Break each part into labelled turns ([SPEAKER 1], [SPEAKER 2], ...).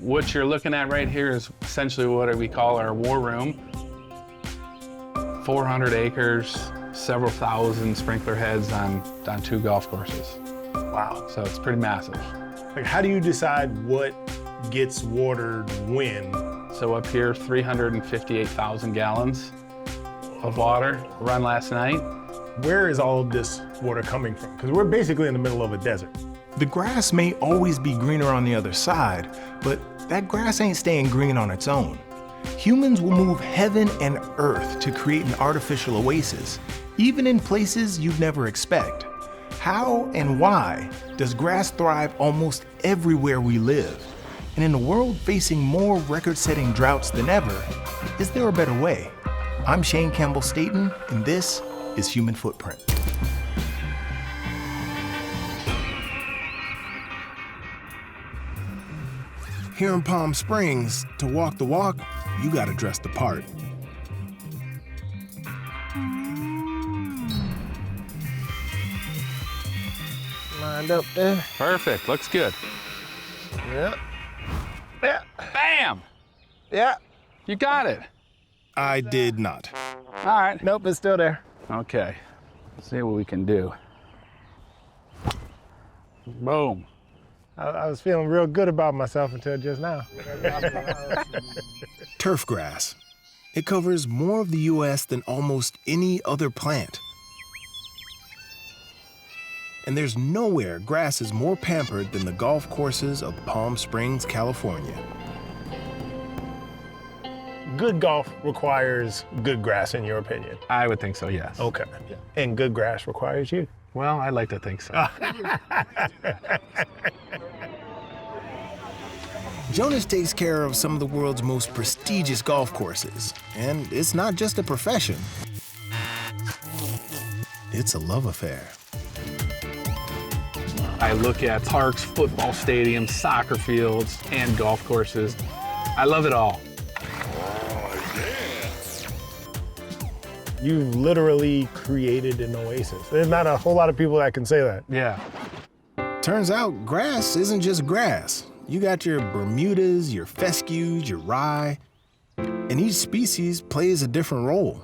[SPEAKER 1] What you're looking at right here is essentially what we call our war room. 400 acres, several thousand sprinkler heads on 2 golf courses.
[SPEAKER 2] Wow.
[SPEAKER 1] So it's pretty massive.
[SPEAKER 2] Like, how do you decide what gets watered when?
[SPEAKER 1] So up here, 358,000 gallons of water run last night.
[SPEAKER 2] Where is all of this water coming from? Because we're basically in the middle of a desert.
[SPEAKER 3] The grass may always be greener on the other side, but that grass ain't staying green on its own. Humans will move heaven and earth to create an artificial oasis, even in places you'd never expect. How and why does grass thrive almost everywhere we live? And in a world facing more record-setting droughts than ever, is there a better way? I'm Shane Campbell-Staton, and this is Human Footprint. Here in Palm Springs, to walk the walk, you gotta dress the part.
[SPEAKER 2] Lined up there.
[SPEAKER 1] Perfect, looks good.
[SPEAKER 2] Yeah. Yeah.
[SPEAKER 1] Bam!
[SPEAKER 2] Yeah.
[SPEAKER 1] You got it.
[SPEAKER 3] I did not.
[SPEAKER 1] All right.
[SPEAKER 2] Nope, it's still there.
[SPEAKER 1] Okay, let's see what we can do. Boom.
[SPEAKER 2] I was feeling real good about myself until just now.
[SPEAKER 3] Turf grass. It covers more of the U.S. than almost any other plant. And there's nowhere grass is more pampered than the golf courses of Palm Springs, California.
[SPEAKER 2] Good golf requires good grass, in your opinion.
[SPEAKER 1] I would think so, yes.
[SPEAKER 2] Okay. Yeah. And good grass requires you.
[SPEAKER 1] Well, I'd like to think so.
[SPEAKER 3] Jonas takes care of some of the world's most prestigious golf courses. And it's not just a profession. It's a love affair.
[SPEAKER 1] I look at parks, football stadiums, soccer fields, and golf courses. I love it all.
[SPEAKER 2] You literally created an oasis. There's not a whole lot of people that can say that.
[SPEAKER 1] Yeah.
[SPEAKER 3] Turns out grass isn't just grass. You got your Bermudas, your fescues, your rye, and each species plays a different role.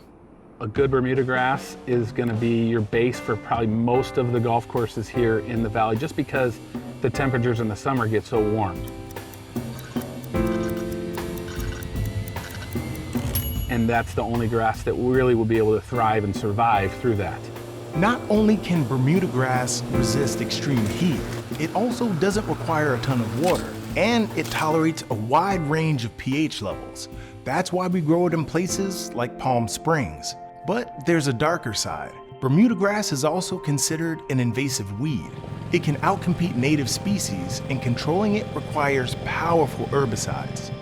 [SPEAKER 1] A good Bermuda grass is going to be your base for probably most of the golf courses here in the valley, just because the temperatures in the summer get so warm. And that's the only grass that really will be able to thrive and survive through that.
[SPEAKER 3] Not only can Bermuda grass resist extreme heat, it also doesn't require a ton of water, and it tolerates a wide range of pH levels. That's why we grow it in places like Palm Springs. But there's a darker side. Bermuda grass is also considered an invasive weed. It can outcompete native species, and controlling it requires powerful herbicides.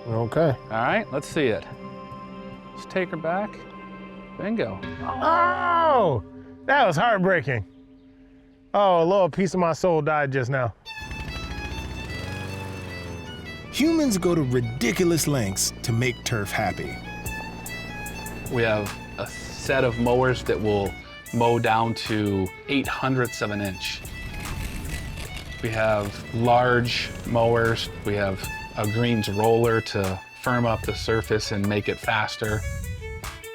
[SPEAKER 2] Okay.
[SPEAKER 1] All right, let's see it. Let's take her back. Bingo.
[SPEAKER 2] Oh, that was heartbreaking. Oh, a little piece of my soul died just now.
[SPEAKER 3] Humans go to ridiculous lengths to make turf happy.
[SPEAKER 1] We have a set of mowers that will mow down to 0.08 of an inch. We have large mowers. We have a greens roller to firm up the surface and make it faster.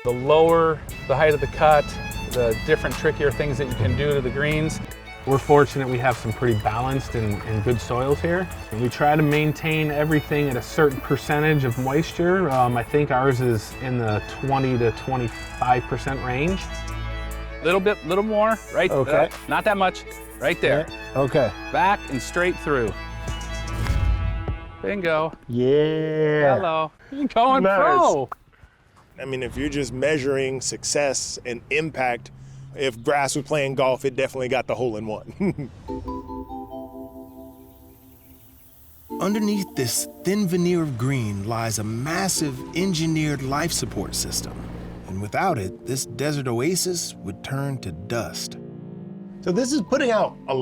[SPEAKER 1] The lower the height of the cut, the different trickier things that you can do to the greens. We're fortunate we have some pretty balanced and good soils here. And we try to maintain everything at a certain percentage of moisture. I think ours is in the 20 to 25% range. Little more, right?
[SPEAKER 2] Okay.
[SPEAKER 1] Not that much, right there.
[SPEAKER 2] Yeah. Okay.
[SPEAKER 1] Back and straight through. Bingo.
[SPEAKER 2] Yeah.
[SPEAKER 1] Hello. You're going
[SPEAKER 2] Nice.
[SPEAKER 1] pro.
[SPEAKER 2] I mean, if you're just measuring success and impact, if grass was playing golf, it definitely got the hole-in-one.
[SPEAKER 3] Underneath this thin veneer of green lies a massive engineered life support system. And without it, this desert oasis would turn to dust.
[SPEAKER 2] So this is putting out a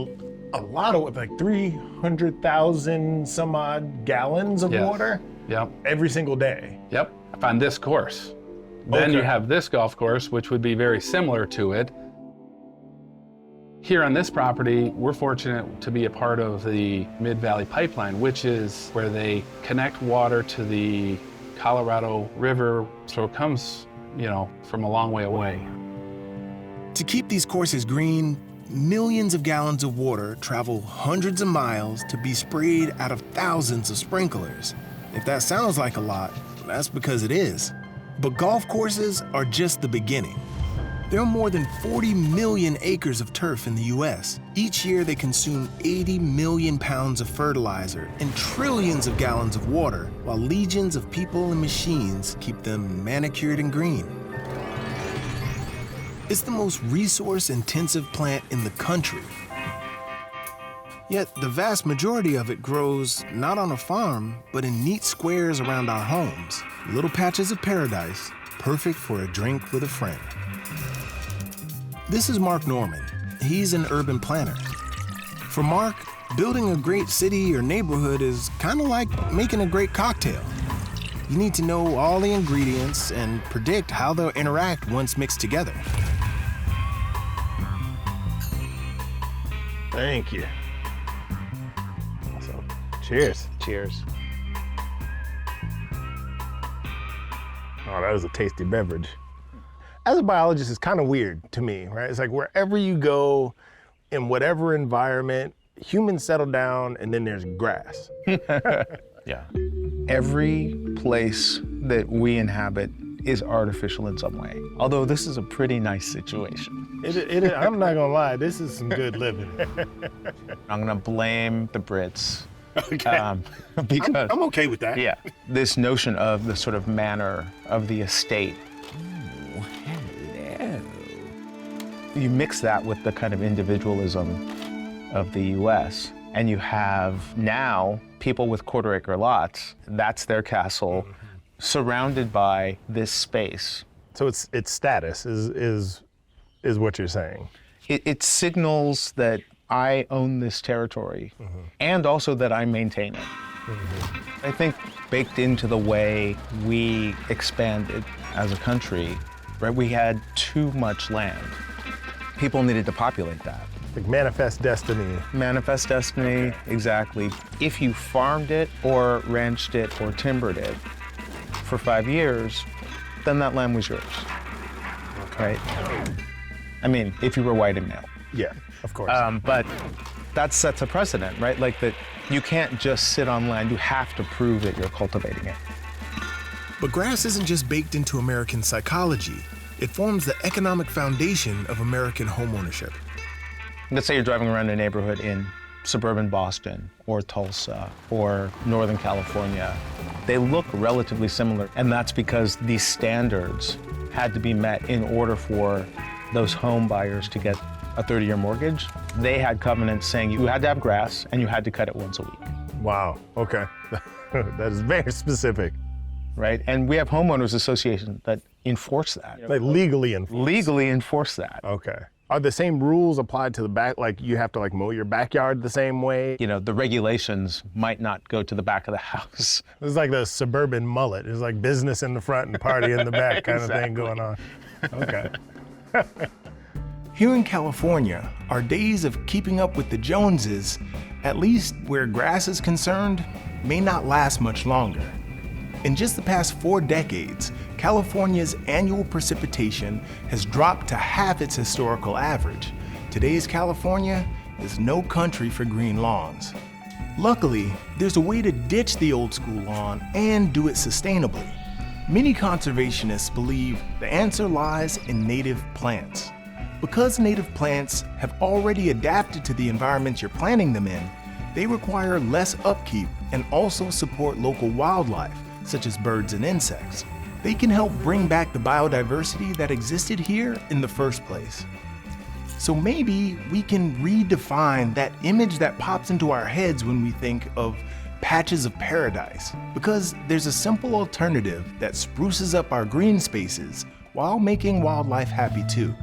[SPEAKER 2] lot of, like 300,000 some odd gallons of
[SPEAKER 1] Yes.
[SPEAKER 2] water
[SPEAKER 1] Yep.
[SPEAKER 2] every single day.
[SPEAKER 1] Yep. On this course. Then
[SPEAKER 2] Okay.
[SPEAKER 1] you have this golf course, which would be very similar to it. Here on this property, we're fortunate to be a part of the Mid-Valley Pipeline, which is where they connect water to the Colorado River, so it comes, from a long way away.
[SPEAKER 3] To keep these courses green, millions of gallons of water travel hundreds of miles to be sprayed out of thousands of sprinklers. If that sounds like a lot, that's because it is. But golf courses are just the beginning. There are more than 40 million acres of turf in the US. Each year they consume 80 million pounds of fertilizer and trillions of gallons of water, while legions of people and machines keep them manicured and green. It's the most resource-intensive plant in the country. Yet the vast majority of it grows not on a farm, but in neat squares around our homes, little patches of paradise, perfect for a drink with a friend. This is Mark Norman. He's an urban planner. For Mark, building a great city or neighborhood is kind of like making a great cocktail. You need to know all the ingredients and predict how they'll interact once mixed together.
[SPEAKER 2] Thank you. Awesome. Cheers.
[SPEAKER 4] Cheers.
[SPEAKER 2] Oh, that was a tasty beverage. As a biologist, it's kind of weird to me, right? It's like wherever you go, in whatever environment, humans settle down and then there's grass.
[SPEAKER 4] Yeah. Every place that we inhabit is artificial in some way. Although this is a pretty nice situation.
[SPEAKER 2] I'm not gonna lie, this is some good living.
[SPEAKER 4] I'm gonna blame the Brits.
[SPEAKER 2] Okay.
[SPEAKER 4] Because
[SPEAKER 2] I'm okay with that.
[SPEAKER 4] yeah, this notion of the sort of manor of the estate. You mix that with the kind of individualism of the US, and you have now people with quarter-acre lots, that's their castle, surrounded by this space.
[SPEAKER 2] So it's status is what you're saying.
[SPEAKER 4] It signals that I own this territory, and also that I maintain it. I think baked into the way we expanded as a country, right, we had too much land. People needed to populate that.
[SPEAKER 2] Like manifest destiny.
[SPEAKER 4] Manifest destiny, exactly. If you farmed it or ranched it or timbered it for 5 years, then that land was yours, right? I mean, if you were white and male.
[SPEAKER 2] Yeah, of course.
[SPEAKER 4] But that sets a precedent, right? Like that you can't just sit on land, you have to prove that you're cultivating it.
[SPEAKER 3] But grass isn't just baked into American psychology. It forms the economic foundation of American homeownership.
[SPEAKER 4] Let's say you're driving around a neighborhood in suburban Boston or Tulsa or Northern California. They look relatively similar, and that's because these standards had to be met in order for those home buyers to get a 30-year mortgage. They had covenants saying you had to have grass and you had to cut it once a week.
[SPEAKER 2] Wow, okay. That is very specific.
[SPEAKER 4] Right, and we have homeowners associations that enforce that.
[SPEAKER 2] Like legally enforced.
[SPEAKER 4] Legally enforce that.
[SPEAKER 2] Okay. Are the same rules applied to the back? Like you have to mow your backyard the same way?
[SPEAKER 4] You know, the regulations might not go to the back of the house.
[SPEAKER 2] It's like the suburban mullet. It's like business in the front and party in the back kind of thing going on. Okay.
[SPEAKER 3] Here in California, our days of keeping up with the Joneses, at least where grass is concerned, may not last much longer. In just the past 4 decades, California's annual precipitation has dropped to half its historical average. Today's California is no country for green lawns. Luckily, there's a way to ditch the old school lawn and do it sustainably. Many conservationists believe the answer lies in native plants. Because native plants have already adapted to the environments you're planting them in, they require less upkeep and also support local wildlife, such as birds and insects. They can help bring back the biodiversity that existed here in the first place. So maybe we can redefine that image that pops into our heads when we think of patches of paradise, because there's a simple alternative that spruces up our green spaces while making wildlife happy too.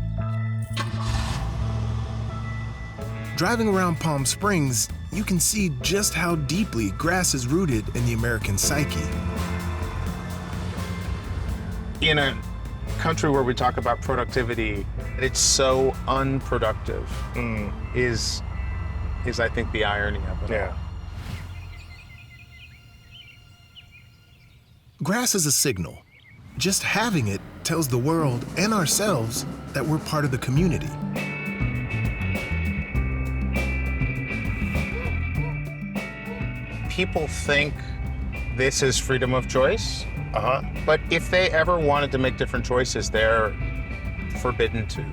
[SPEAKER 3] Driving around Palm Springs, you can see just how deeply grass is rooted in the American psyche.
[SPEAKER 4] In a country where we talk about productivity, and it's so unproductive, is I think the irony of it.
[SPEAKER 2] Yeah.
[SPEAKER 3] Grass is a signal. Just having it tells the world and ourselves that we're part of the community.
[SPEAKER 4] People think this is freedom of choice, but if they ever wanted to make different choices, they're forbidden to.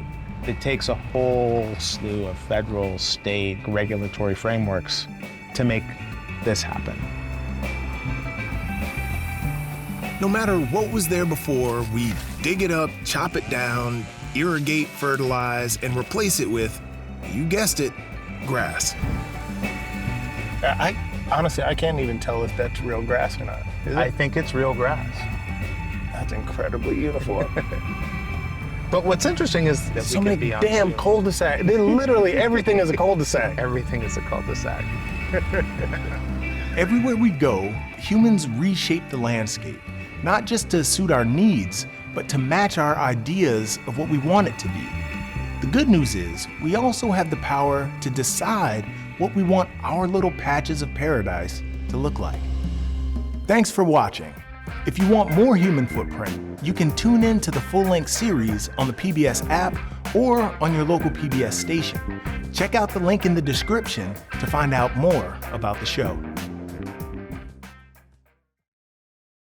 [SPEAKER 4] It takes a whole slew of federal, state, regulatory frameworks to make this happen.
[SPEAKER 3] No matter what was there before, we dig it up, chop it down, irrigate, fertilize, and replace it with, you guessed it, grass.
[SPEAKER 2] Honestly, I can't even tell if that's real grass or not. Is it?
[SPEAKER 4] I think it's real grass.
[SPEAKER 2] That's incredibly uniform.
[SPEAKER 4] But what's interesting is that
[SPEAKER 2] So
[SPEAKER 4] we can
[SPEAKER 2] many
[SPEAKER 4] be on
[SPEAKER 2] damn
[SPEAKER 4] field.
[SPEAKER 2] cul-de-sac. Literally everything is a cul-de-sac.
[SPEAKER 4] Everything is a cul-de-sac.
[SPEAKER 3] Everywhere we go, humans reshape the landscape, not just to suit our needs, but to match our ideas of what we want it to be. The good news is, we also have the power to decide what we want our little patches of paradise to look like. Thanks for watching. If you want more Human Footprint, you can tune in to the full-length series on the PBS app or on your local PBS station. Check out the link in the description to find out more about the show.